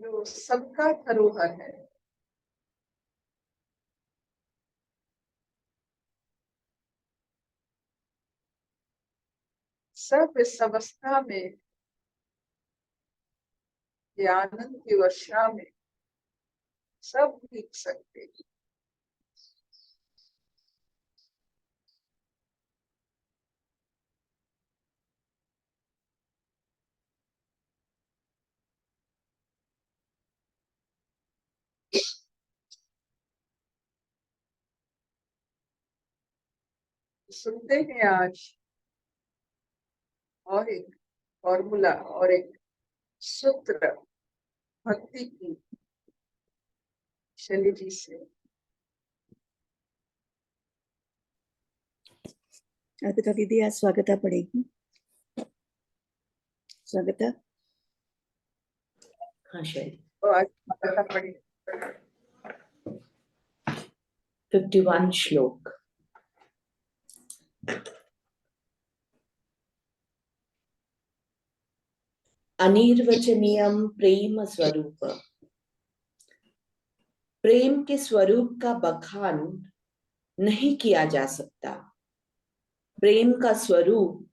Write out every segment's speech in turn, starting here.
जो सबका धरोहर है, सब इस अवस्था में, ये आनंद की वर्षा में सब भीग सकते हैं। सुनते हैं आज और एक फॉर्मूला और एक सूत्र भक्ति की शैली जी से। अर्पिता दीदी आज स्वागता पढ़ेगी। स्वागता। हाँ शैली। तो आज स्वागता पढ़ी 51 श्लोक। अनिर्वचनीयम प्रेम स्वरूप। प्रेम के स्वरूप का बखान नहीं किया जा सकता। प्रेम का स्वरूप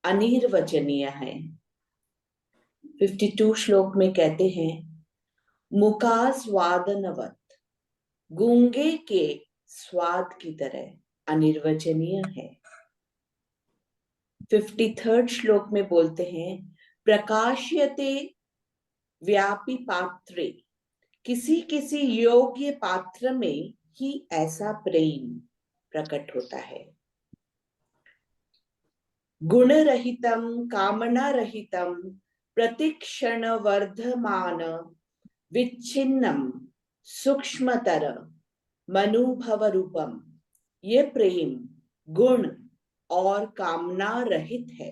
अनिर्वचनीय है। 52 श्लोक में कहते हैं, मुकास्वादनवत, गूंगे के स्वाद की तरह अनिर्वचनीय है। 53rd श्लोक में बोलते हैं, प्रकाश्यते व्यापी पात्रे, किसी किसी योग्य पात्र में ही ऐसा प्रेम प्रकट होता है। गुण रहितम कामना रहितम प्रतिक्षण वर्धमान विच्छिन्नम सूक्ष्मतर मनुभव रूपम, ये प्रेम गुण और कामना रहित है।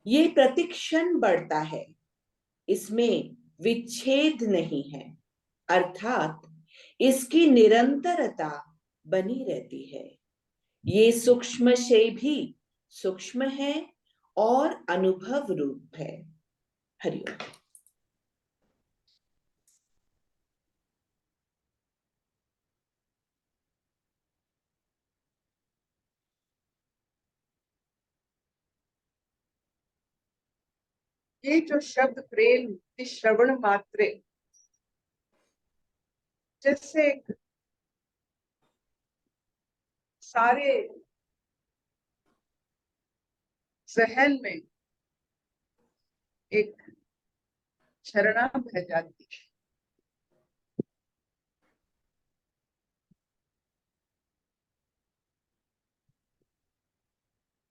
ये प्रतिक्षण बढ़ता है, इसमें विच्छेद नहीं है, अर्थात इसकी निरंतरता बनी रहती है। ये सूक्ष्म से भी सूक्ष्म है और अनुभव रूप है। हरिओम। ये जो शब्द प्रेम की श्रवण मात्रे जैसे सारे जहन में एक झरना बह जाती है।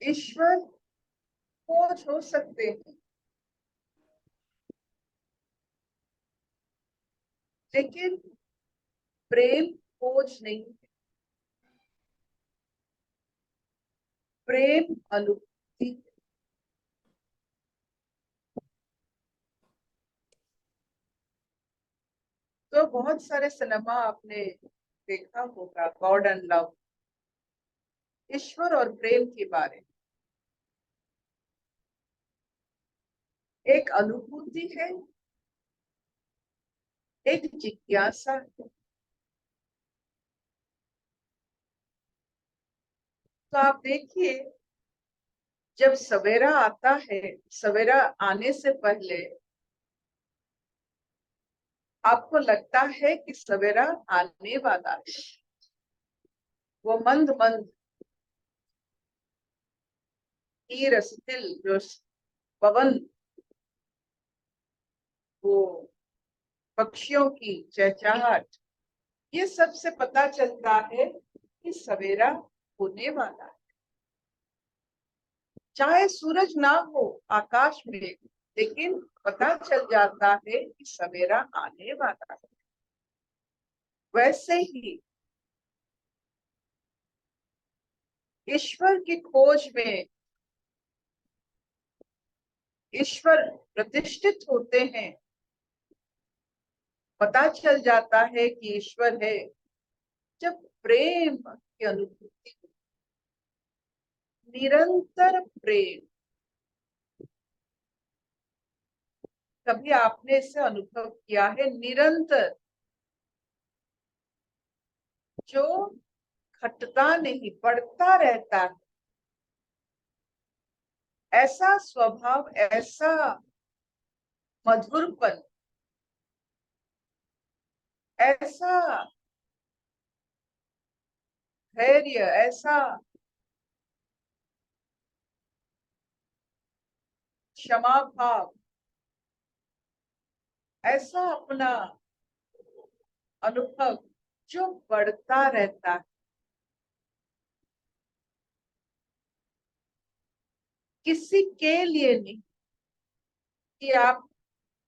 ईश्वर खोज हो सकते हैं, लेकिन प्रेम खोज नहीं है। प्रेम अनुभूति है। तो बहुत सारे सिनेमा आपने देखा होगा, गॉड एंड लव, ईश्वर और प्रेम के बारे में। एक अनुभूति है, एक जिज्ञासा है। तो आप देखिए, जब सवेरा आता है, सवेरा आने से पहले आपको लगता है कि सवेरा आने वाला है। वो मंद मंद हीर स्थिल जो पवन, वो पक्षियों की चहचहाट, ये सब से पता चलता है कि सवेरा होने वाला है। चाहे सूरज ना हो आकाश में, लेकिन पता चल जाता है कि सवेरा आने वाला है। वैसे ही ईश्वर की खोज में ईश्वर प्रतिष्ठित होते हैं। पता चल जाता है कि ईश्वर है जब प्रेम की अनुभूति, निरंतर प्रेम। कभी आपने इसे अनुभव किया है? निरंतर, जो घटता नहीं, बढ़ता रहता है, ऐसा स्वभाव, ऐसा मधुरपन, ऐसा धैर्य, ऐसा क्षमा भाव, ऐसा अपना अनुभव जो बढ़ता रहता है। किसी के लिए नहीं कि आप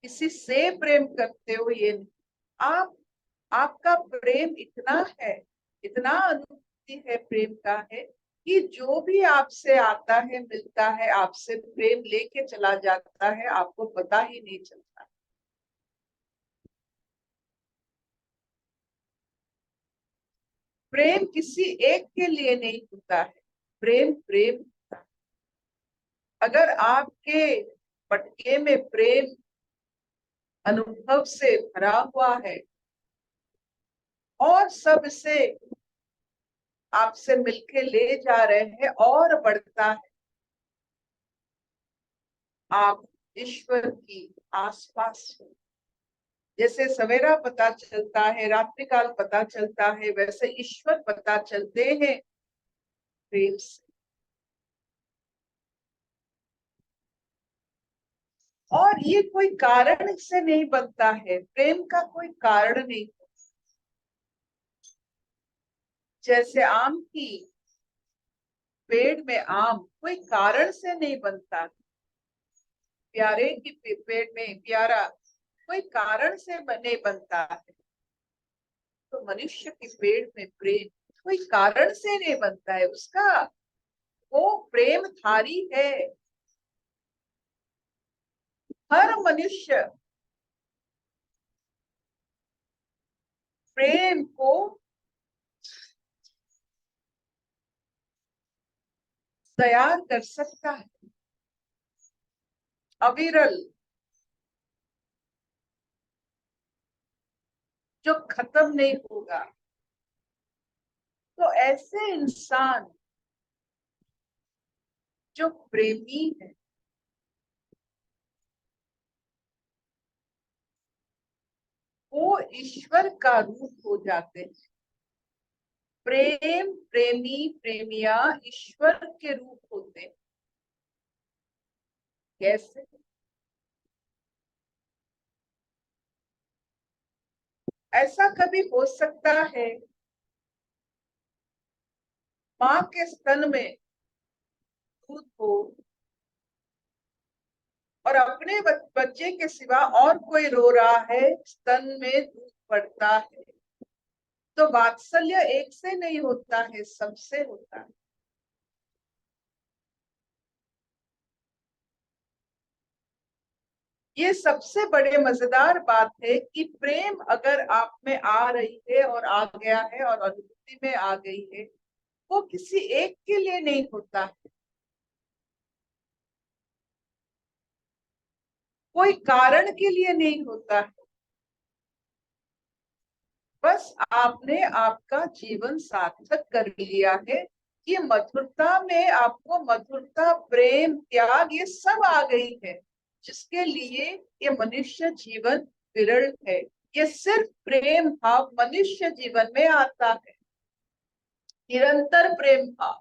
किसी से प्रेम करते हो, ये नहीं। आप, आपका प्रेम इतना है, इतना अनुभूति है, प्रेम का है कि जो भी आपसे आता है, मिलता है, आपसे प्रेम लेके चला जाता है, आपको पता ही नहीं चलता। प्रेम किसी एक के लिए नहीं होता है, प्रेम प्रेम होता है। अगर आपके पटके में प्रेम अनुभव से भरा हुआ है और सब से आपसे मिलके ले जा रहे हैं और बढ़ता है, आप ईश्वर की आसपास हो। जैसे सवेरा पता चलता है, रात्रि काल पता चलता है, वैसे ईश्वर पता चलते हैं प्रेम से। और ये कोई कारण से नहीं बनता है, प्रेम का कोई कारण नहीं। जैसे आम की पेड़ में आम कोई कारण से नहीं बनता, प्यारे की पेड़ में प्यारा कोई कारण से नहीं बनता है, तो मनुष्य के पेड़ में प्रेम कोई कारण से नहीं बनता है। उसका वो प्रेमधारी है। हर मनुष्य प्रेम को तैयार कर सकता है, अविरल, जो खत्म नहीं होगा। तो ऐसे इंसान जो प्रेमी है, वो ईश्वर का रूप हो जाते हैं। प्रेम, प्रेमी, प्रेमिया ईश्वर के रूप होते हैं। कैसे? ऐसा कभी हो सकता है माँ के स्तन में दूध हो और अपने बच्चे के सिवा और कोई रो रहा है, स्तन में दूध पड़ता है, तो वात्सल्य एक से नहीं होता है, सबसे होता है। ये सबसे बड़े मजेदार बात है कि प्रेम अगर आप में आ रही है और आ गया है और अनुभूति में आ गई है, वो किसी एक के लिए नहीं होता है, कोई कारण के लिए नहीं होता है। बस आपने आपका जीवन सार्थक कर लिया है कि मधुरता में आपको मधुरता, प्रेम, त्याग ये सब आ गई है, जिसके लिए ये मनुष्य जीवन विरल है। ये सिर्फ प्रेम भाव मनुष्य जीवन में आता है, निरंतर प्रेम भाव।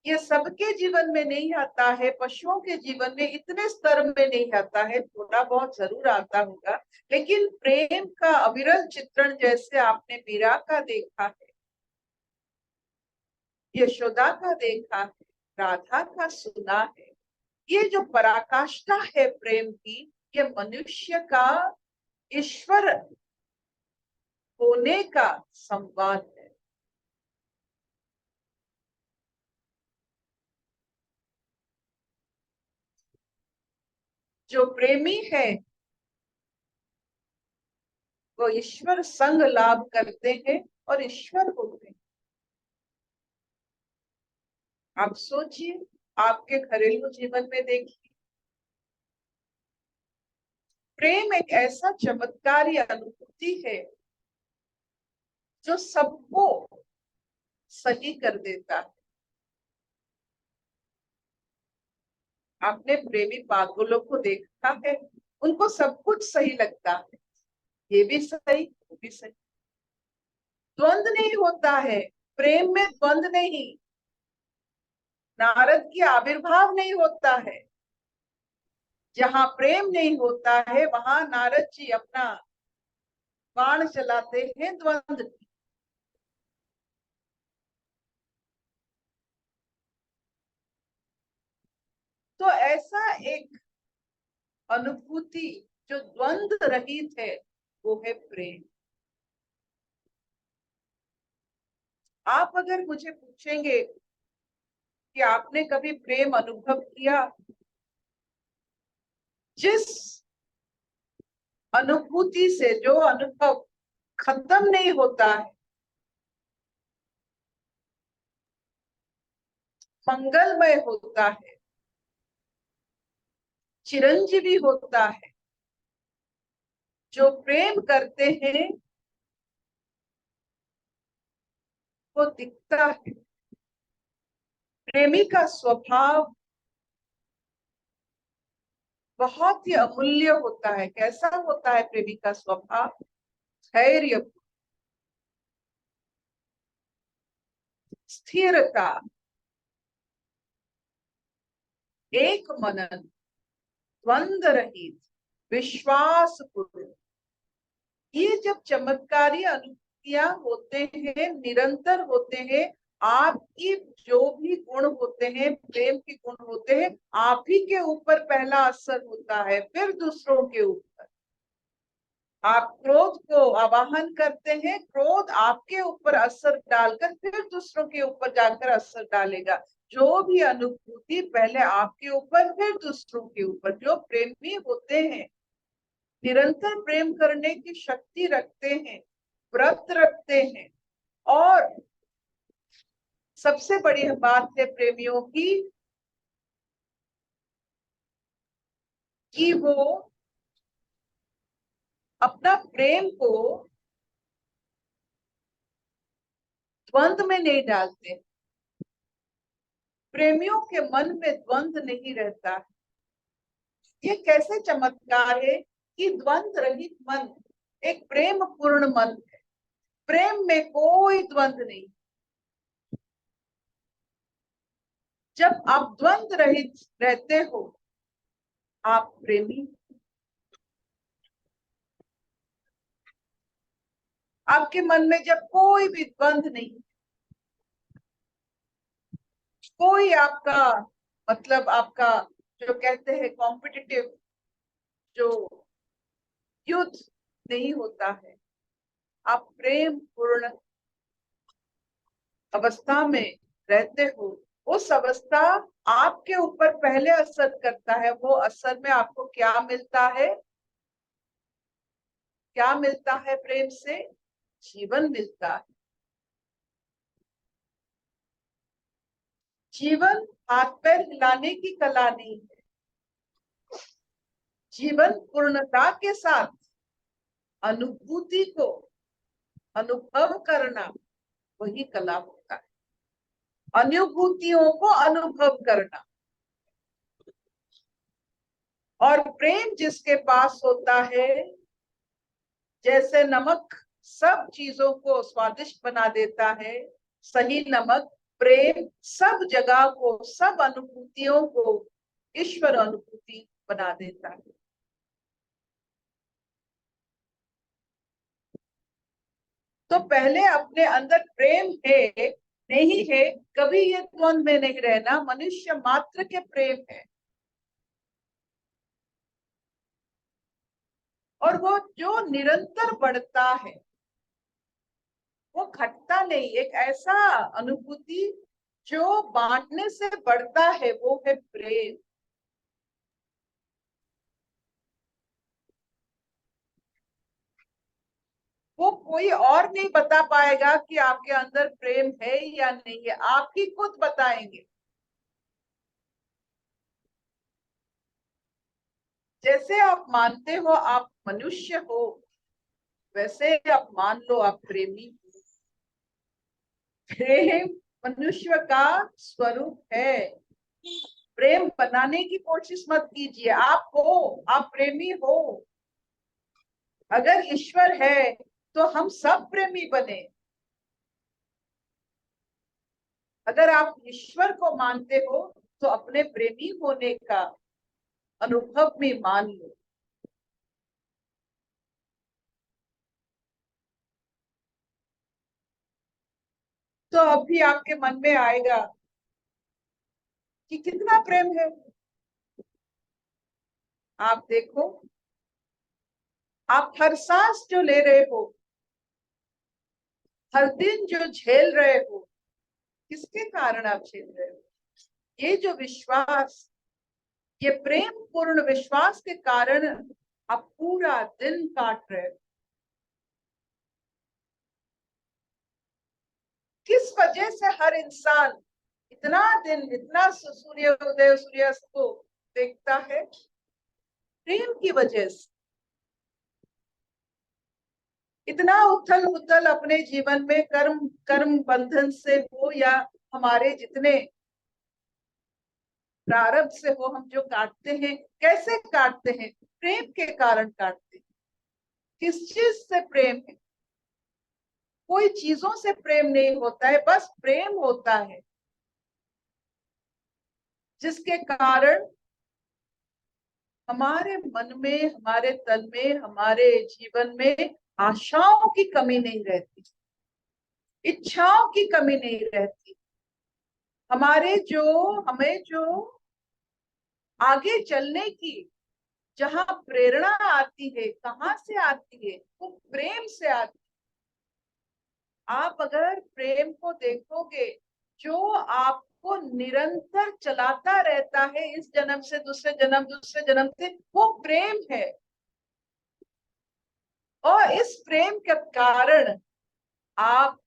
ये सबके जीवन में नहीं आता है, पशुओं के जीवन में इतने स्तर में नहीं आता है, थोड़ा बहुत जरूर आता होगा, लेकिन प्रेम का अविरल चित्रण जैसे आपने मीरा का देखा है, यशोदा का देखा है, राधा का सुना है, ये जो पराकाष्ठा है प्रेम की, ये मनुष्य का ईश्वर होने का संवाद है। जो प्रेमी है वो ईश्वर संग लाभ करते हैं और ईश्वर होते हैं। आप सोचिए, आपके घरेलू जीवन में देखिए, प्रेम एक ऐसा चमत्कारी अनुभूति है जो सबको सही कर देता है। आपने प्रेमी पागलों को देखा है, उनको सब कुछ सही लगता है, ये भी सही वो भी सही, द्वंद नहीं होता है। प्रेम में द्वंद नहीं, नारद की आविर्भाव नहीं होता है। जहां प्रेम नहीं होता है वहां नारद जी अपना बाण चलाते हैं द्वंद की। तो ऐसा एक अनुभूति जो द्वंद रहित है वो है प्रेम। आप अगर मुझे पूछेंगे कि आपने कभी प्रेम अनुभव किया, जिस अनुभूति से जो अनुभव खत्म नहीं होता है, मंगलमय होता है, चिरंजीवी होता है, जो प्रेम करते हैं वो दिखता है। प्रेमी का स्वभाव बहुत ही अमूल्य होता है। कैसा होता है प्रेमी का स्वभाव? धैर्य, स्थिरता, एक मनन, द्वंद रहित, विश्वास पूर्ण। ये जब चमत्कारी अनुभूतियां होते हैं, निरंतर होते हैं, आपकी जो भी गुण होते हैं, प्रेम के गुण होते हैं, आप ही के ऊपर पहला असर होता है, फिर दूसरों के ऊपर। आप क्रोध को आवाहन करते हैं, क्रोध आपके ऊपर असर डालकर फिर दूसरों के ऊपर जाकर असर डालेगा। जो भी अनुभूति पहले आपके ऊपर फिर दूसरों के ऊपर। जो प्रेमी होते हैं, निरंतर प्रेम करने की शक्ति रखते हैं, व्रत रखते हैं, और सबसे बड़ी बात है प्रेमियों की कि वो अपना प्रेम को द्वंद में नहीं डालते। प्रेमियों के मन में द्वंद नहीं रहता। ये कैसे चमत्कार है कि द्वंद रहित मन एक प्रेम पूर्ण मन है। प्रेम में कोई द्वंद नहीं। जब आप द्वंद रहित रहते हो, आप प्रेमी। आपके मन में जब कोई भी द्वंद नहीं, कोई आपका मतलब आपका जो कहते हैं कॉम्पिटिटिव जो युद्ध नहीं होता है, आप प्रेम पूर्ण अवस्था में रहते हो। उस अवस्था आपके ऊपर पहले असर करता है। वो असर में आपको क्या मिलता है? क्या मिलता है प्रेम से? जीवन मिलता है। जीवन हाथ पैर हिलाने की कला नहीं है। जीवन पूर्णता के साथ अनुभूति को अनुभव करना, वही कला होता है। अनुभूतियों को अनुभव करना। और प्रेम जिसके पास होता है, जैसे नमक सब चीजों को स्वादिष्ट बना देता है, सही नमक प्रेम सब जगह को, सब अनुभूतियों को ईश्वर अनुभूति बना देता है। तो पहले अपने अंदर प्रेम है नहीं है, कभी ये द्वंद में नहीं रहना। मनुष्य मात्र के प्रेम है, और वो जो निरंतर बढ़ता है, वो घटता नहीं। एक ऐसा अनुभूति जो बांटने से बढ़ता है, वो है प्रेम। वो कोई और नहीं बता पाएगा कि आपके अंदर प्रेम है या नहीं है, आप ही खुद बताएंगे। जैसे आप मानते हो आप मनुष्य हो, वैसे आप मान लो आप प्रेमी हो। प्रेम मनुष्य का स्वरूप है। प्रेम बनाने की कोशिश मत कीजिए, आप हो, आप प्रेमी हो। अगर ईश्वर है तो हम सब प्रेमी बने। अगर आप ईश्वर को मानते हो तो अपने प्रेमी होने का अनुभव में मान लो। तो अभी आपके मन में आएगा कि कितना प्रेम है। आप देखो, आप हर सांस जो ले रहे हो, हर दिन जो झेल रहे हो, किसके कारण आप झेल रहे हो? ये जो विश्वास, ये प्रेम पूर्ण विश्वास के कारण आप पूरा दिन काट रहे हो। किस वजह से हर इंसान इतना दिन, इतना सूर्य उदय सूर्यास्त को देखता है? प्रेम की वजह से। इतना उथल पुथल अपने जीवन में कर्म कर्म बंधन से हो या हमारे जितने प्रारब्ध से हो, हम जो काटते हैं, कैसे काटते हैं? प्रेम के कारण काटते हैं। किस चीज से प्रेम है? कोई चीजों से प्रेम नहीं होता है, बस प्रेम होता है जिसके कारण हमारे मन में, हमारे तन में, हमारे जीवन में आशाओं की कमी नहीं रहती, इच्छाओं की कमी नहीं रहती। हमें जो आगे चलने की जहां प्रेरणा आती है, कहाँ से आती है? वो प्रेम से आती है। आप अगर प्रेम को देखोगे, जो आपको निरंतर चलाता रहता है इस जन्म से दूसरे जन्म, दूसरे जन्म से, वो प्रेम है। और इस प्रेम के कारण आप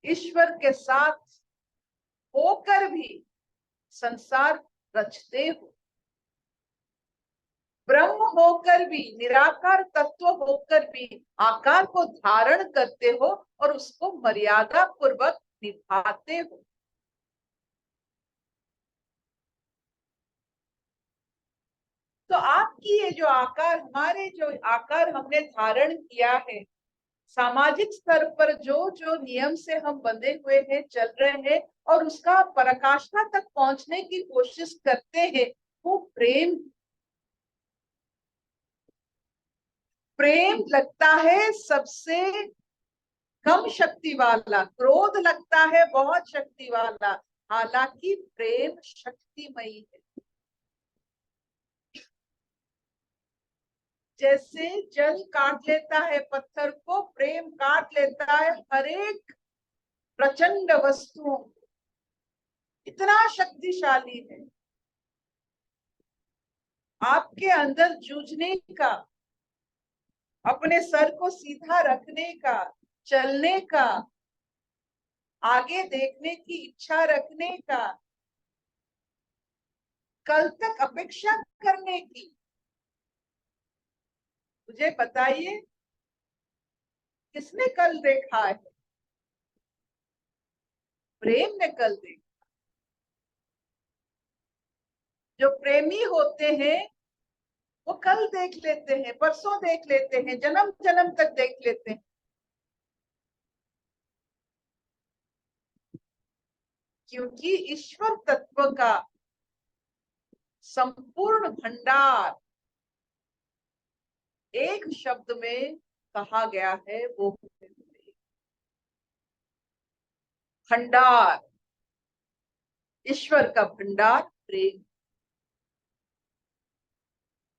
ईश्वर के साथ होकर भी संसार रचते हो। ब्रह्म होकर भी, निराकार तत्व होकर भी आकार को धारण करते हो और उसको मर्यादा पूर्वक निभाते हो। तो आपकी ये जो आकार, हमारे जो आकार हमने धारण किया है, सामाजिक स्तर पर जो जो नियम से हम बंधे हुए हैं, चल रहे हैं और उसका पराकाष्ठा तक पहुंचने की कोशिश करते हैं, वो प्रेम। प्रेम लगता है सबसे कम शक्ति वाला, क्रोध लगता है बहुत शक्ति वाला, हालांकि प्रेम शक्तिमयी है। जैसे जल काट लेता है पत्थर को, प्रेम काट लेता है हर एक प्रचंड वस्तुओं को। इतना शक्तिशाली है। आपके अंदर जूझने का, अपने सर को सीधा रखने का, चलने का, आगे देखने की इच्छा रखने का, कल तक अपेक्षा करने की। मुझे बताइए, किसने कल देखा है? प्रेम ने कल देखा। जो प्रेमी होते हैं वो कल देख लेते हैं, परसों देख लेते हैं, जन्म जन्म तक देख लेते हैं। क्योंकि ईश्वर तत्व का संपूर्ण भंडार एक शब्द में कहा गया है, वो भंडार। ईश्वर का भंडार प्रेम।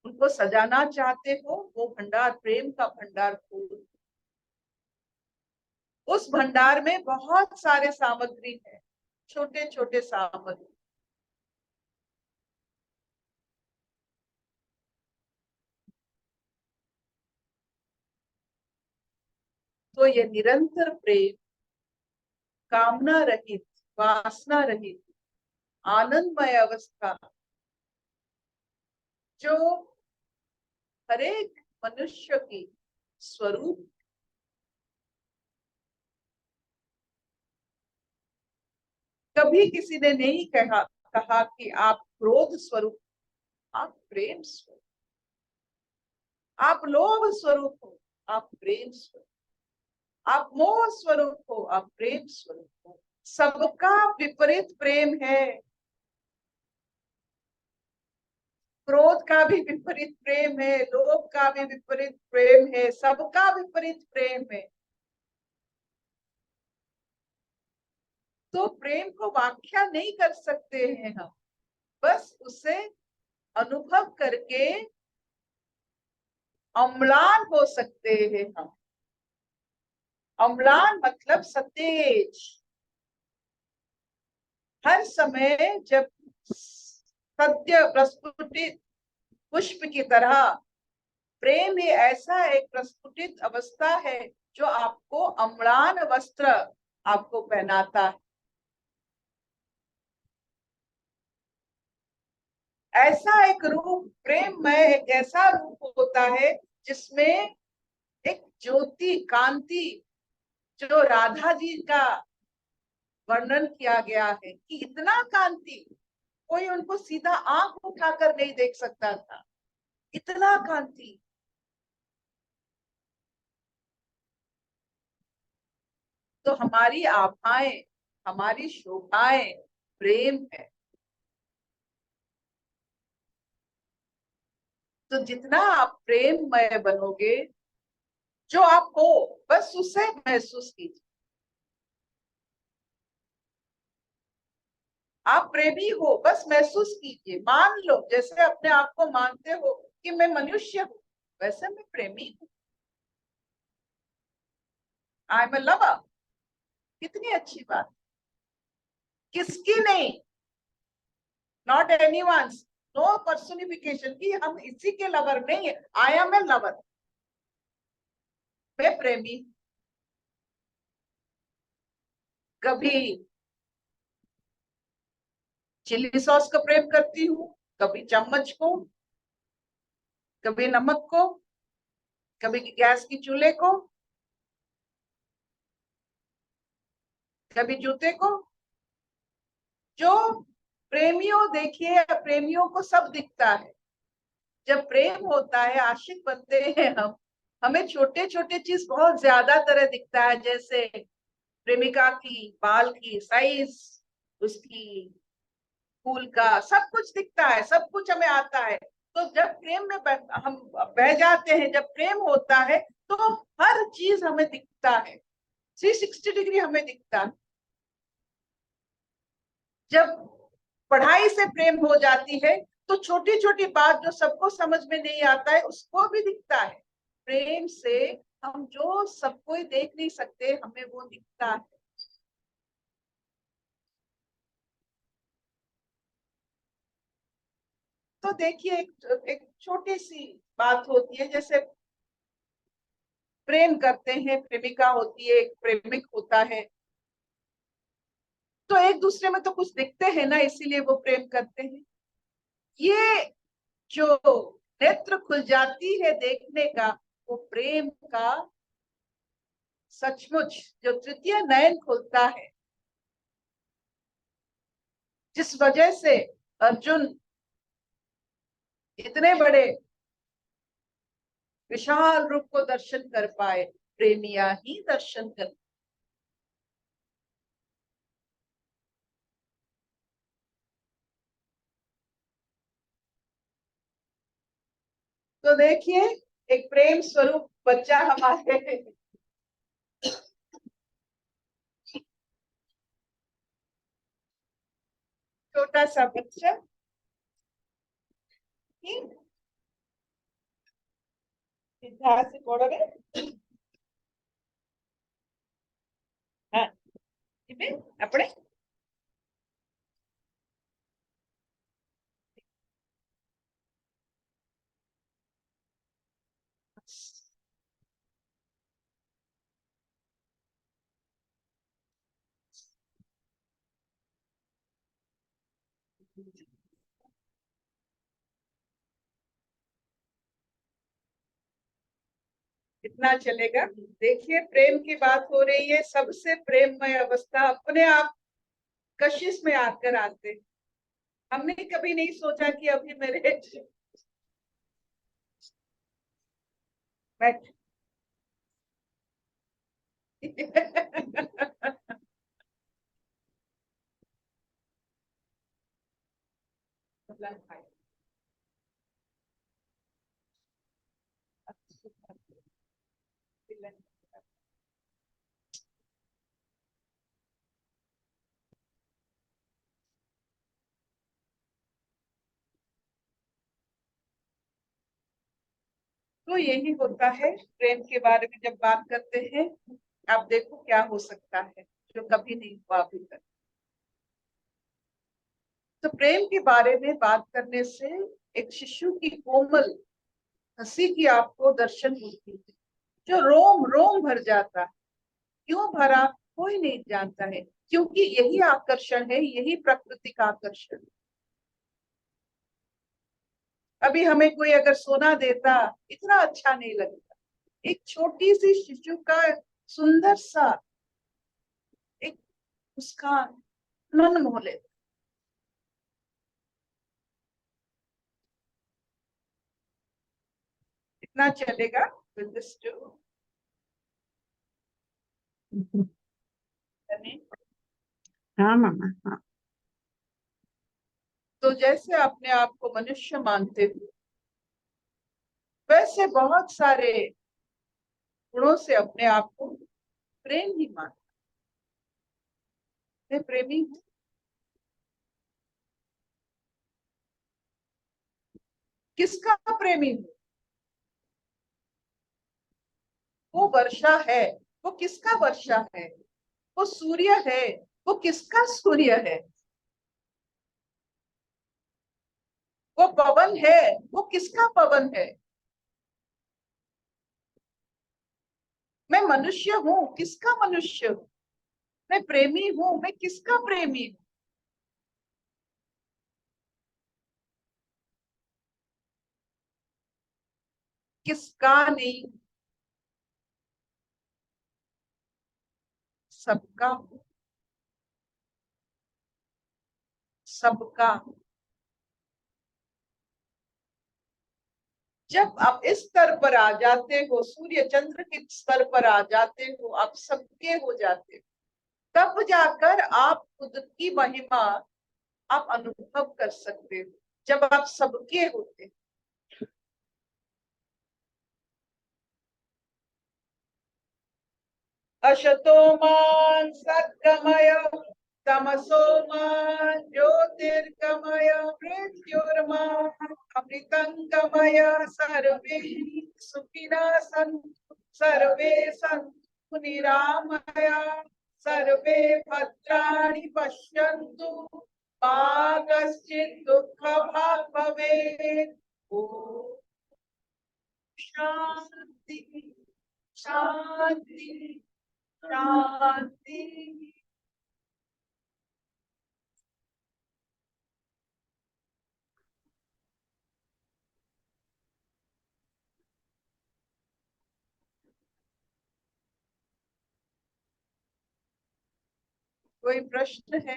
उनको सजाना चाहते हो, वो भंडार, प्रेम का भंडार खोलो। उस भंडार में बहुत सारे सामग्री है, छोटे छोटे सामग्री। तो ये निरंतर प्रेम, कामना रहित, वासना रहित, आनंदमय अवस्था जो हरेक मनुष्य की स्वरूप। कभी किसी ने नहीं कहा कि आप क्रोध स्वरूप, आप प्रेम स्वरूप, आप लोभ स्वरूप हो, आप प्रेम स्वरूप, आप मोह स्वरूप हो, आप प्रेम स्वरूप हो। सबका विपरीत प्रेम है। क्रोध का भी विपरीत प्रेम है, लोभ का भी विपरीत प्रेम है, सबका विपरीत प्रेम है। तो प्रेम को व्याख्या नहीं कर सकते हैं हम, बस उसे अनुभव करके अम्लान हो सकते हैं हम। अम्लान मतलब सतेज। हर समय जब सत्य प्रस्फुटित पुष्प की तरह प्रेम ही ऐसा एक प्रस्फुटित अवस्था है जो आपको अम्लान वस्त्र आपको पहनाता है। ऐसा एक रूप प्रेम में एक ऐसा रूप होता है जिसमें एक ज्योति कांति, जो राधा जी का वर्णन किया गया है कि इतना कांति, कोई उनको सीधा आंख उठाकर नहीं देख सकता था, इतना कांति। तो हमारी आभाएं, हमारी शोभाएं प्रेम है। तो जितना आप प्रेममय बनोगे, जो आप हो बस उसे महसूस कीजिए। आप प्रेमी हो बस महसूस कीजिए, मान लो, जैसे अपने आप को मानते हो कि मैं मनुष्य हूं, वैसे मैं प्रेमी हूं। I am a lover. कितनी अच्छी बात। किसकी नहीं, नॉट एनीवन्स, नो पर्सनिफिकेशन की हम इसी के लवर नहीं है। आई एम ए लवर, मैं प्रेमी। कभी चिली सॉस को प्रेम करती हूँ, कभी चम्मच को, कभी नमक को, कभी गैस की चूल्हे को, कभी जूते को। जो प्रेमियों, देखिए प्रेमियों को सब दिखता है। जब प्रेम होता है, आशिक बनते हैं हम, हमें छोटे छोटे चीज बहुत ज्यादा तरह दिखता है। जैसे प्रेमिका की बाल की साइज, उसकी फूल का, सब कुछ दिखता है, सब कुछ हमें आता है। तो जब प्रेम में हम बह जाते हैं, जब प्रेम होता है, तो हर चीज हमें दिखता है, 360 डिग्री हमें दिखता है। जब पढ़ाई से प्रेम हो जाती है, तो छोटी छोटी बात जो सबको समझ में नहीं आता है, उसको भी दिखता है। प्रेम से हम जो सबको देख नहीं सकते, हमें वो दिखता है। तो देखिए, एक छोटी सी बात होती है, जैसे प्रेम करते हैं, प्रेमिका होती है, एक प्रेमिक होता है, तो एक दूसरे में तो कुछ दिखते हैं ना, इसीलिए वो प्रेम करते हैं। ये जो नेत्र खुल जाती है देखने का, वो प्रेम का सचमुच जो तृतीय नयन खुलता है, जिस वजह से अर्जुन इतने बड़े विशाल रूप को दर्शन कर पाए, प्रेमिया ही दर्शन कर। तो देखिए, एक प्रेम स्वरूप बच्चा हमारे, छोटा सा बच्चा ही इतिहास पढ़ोगे। हाँ, अपने इतना चलेगा। देखिए, प्रेम की बात हो रही है, सबसे प्रेममय अवस्था अपने आप कशिश में आकर आते। हमने कभी नहीं सोचा कि अभी मेरे बैठ तो यही होता है प्रेम के बारे में जब बात करते हैं। आप देखो क्या हो सकता है जो कभी नहीं हुआ अभी तक। तो प्रेम के बारे में बात करने से एक शिशु की कोमल हंसी की आपको दर्शन होती है, जो रोम रोम भर जाता है। क्यों भरा कोई नहीं जानता है, क्योंकि यही आकर्षण है, यही प्रकृति का आकर्षण। अभी हमें कोई अगर सोना देता, इतना अच्छा नहीं लगता। एक छोटी सी शिशु का सुंदर सा एक मुस्कान मन मोह लेता। इतना चलेगा with this too? हाँ मामा, हाँ। तो जैसे अपने आप को मनुष्य मानते हो, वैसे बहुत सारे गुणों से अपने आप को प्रेम ही मानते। मैं प्रेमी हूँ। किसका प्रेमी हूँ? वो वर्षा है, वो किसका वर्षा है? वो सूर्य है, वो किसका सूर्य है? वो पवन है, वो किसका पवन है? मैं मनुष्य हूँ, किसका मनुष्य हूँ? मैं प्रेमी हूँ, मैं किसका प्रेमी हूँ? किसका नहीं, सबका हूँ, सबका। जब आप इस स्तर पर आ जाते हो, सूर्य चंद्र के स्तर पर आ जाते हो, आप सबके हो जाते हो, तब जाकर आप खुद की महिमा आप अनुभव कर सकते हो। जब आप सबके होते हैं। अशतो मा सद्गमय तमसो मा ज्योतिर्गमय मृत्युर्मा अमृतंगमय। सर्वे सुखिनः सन्तु, सर्वे सन्तु निरामया, सर्वे भद्राणि पश्यन्तु, मा कश्चित् दुःखभाग् भवेत्। ओम शांति शांति शांति। कोई प्रश्न है?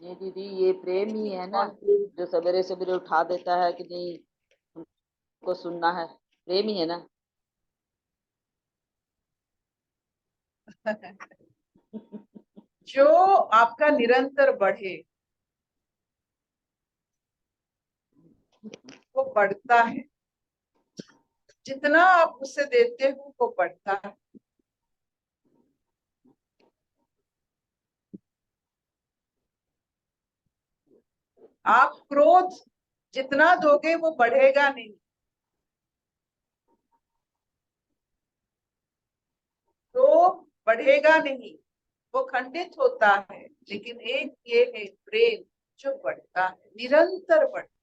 ये दीदी, ये प्रेम ही है ना जो सवेरे सवेरे उठा देता है कि नहीं हमको सुनना है। प्रेम ही है ना। जो आपका निरंतर बढ़े, वो बढ़ता है। जितना आप उसे देते हो वो बढ़ता है। आप क्रोध जितना दोगे वो बढ़ेगा नहीं। तो बढ़ेगा नहीं, वो खंडित होता है। लेकिन एक ये है प्रेम जो बढ़ता है, निरंतर बढ़ता।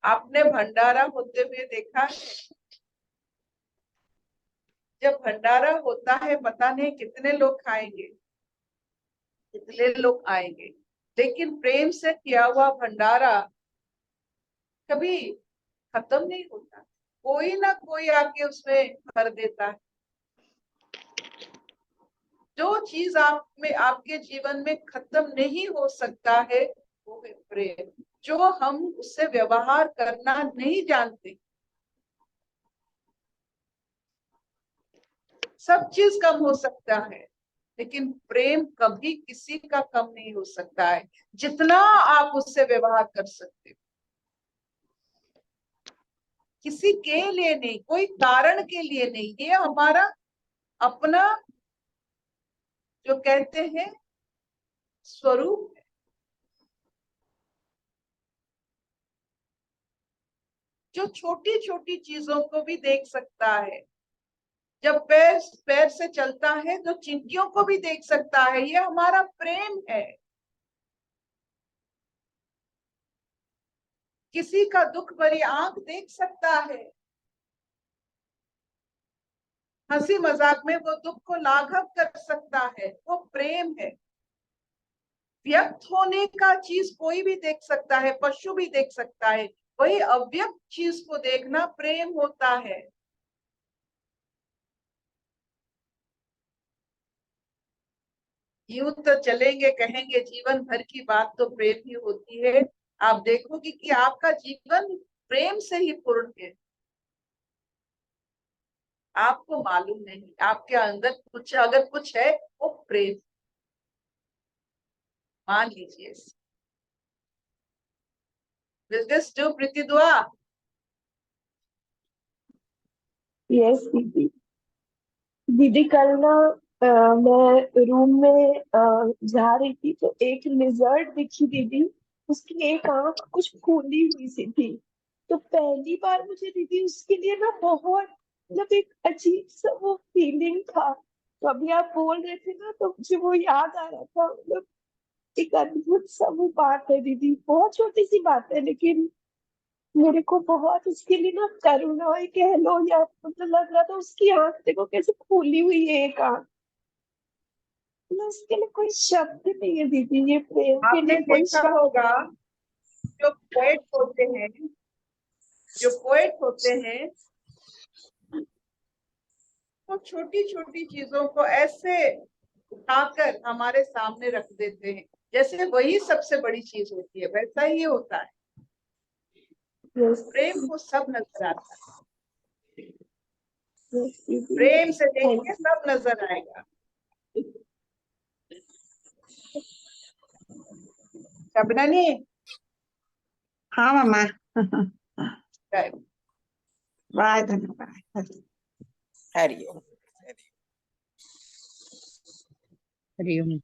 आपने भंडारा होते हुए देखा है? जब भंडारा होता है, पता नहीं कितने लोग खाएंगे, कितने लोग आएंगे। लेकिन प्रेम से किया हुआ भंडारा कभी खत्म नहीं होता, कोई ना कोई आके उसमें भर देता है। जो चीज आप में आपके जीवन में खत्म नहीं हो सकता है वो है प्रेम। जो हम उससे व्यवहार करना नहीं जानते, सब चीज कम हो सकता है लेकिन प्रेम कभी किसी का कम नहीं हो सकता है, जितना आप उससे व्यवहार कर सकते हो। किसी के लिए नहीं, कोई कारण के लिए नहीं, ये हमारा अपना जो कहते हैं स्वरूप है। जो छोटी छोटी चीजों को भी देख सकता है, जब पैर पैर से चलता है तो चिंटियों को भी देख सकता है, ये हमारा प्रेम है। किसी का दुख भरी आंख देख सकता है, हंसी मजाक में वो दुख को लाघव कर सकता है, वो प्रेम है। व्यक्त होने का चीज कोई भी देख सकता है, पशु भी देख सकता है, वही अव्यक्त चीज को देखना प्रेम होता है। यूं तो चलेंगे कहेंगे जीवन भर की बात तो प्रेम ही होती है, आप देखोगे कि आपका जीवन प्रेम से ही पूर्ण है। आपको मालूम नहीं, आपके अंदर कुछ अगर कुछ है वो प्रेम, मान लीजिए। बिजनेस टू प्रीति दुआ। यस दीदी। दीदी कल ना मैं रूम में जा रही थी तो एक लिजर्ड दिखी दीदी। उसकी एक आंख कुछ फूली हुई सी थी। तो पहली बार मुझे दीदी उसके लिए ना बहुत मतलब एक अजीब सा वो फीलिंग था। तो अभी आप बोल रहे थे ना तो मुझे वो याद आ रहा था। मतलब एक अद्भुत सा वो बात है दीदी, बहुत छोटी सी बात है लेकिन मेरे को बहुत उसके लिए ना करुणा ही कह लो या मतलब लग रहा था उसकी आंख देखो कैसे फूली हुई है एक आंख। मतलब उसके लिए कोई शब्द नहीं है दीदी, ये प्रेम के आपने लिए कोई देखा शब्द। होगा जो पोएट होते हैं, जो पोएट होते हैं वो छोटी छोटी चीजों को ऐसे उठाकर हमारे सामने रख देते हैं जैसे वही सबसे बड़ी चीज होती है। वैसा ही होता है, यस प्रेम को सब नजर आता है। यस दीदी। प्रेम से थैंक देखेंगे सब नजर आएगा। शबननी, हाँ मामा। बाय। बाय धन्यवाद। हरिओम। हरिओम।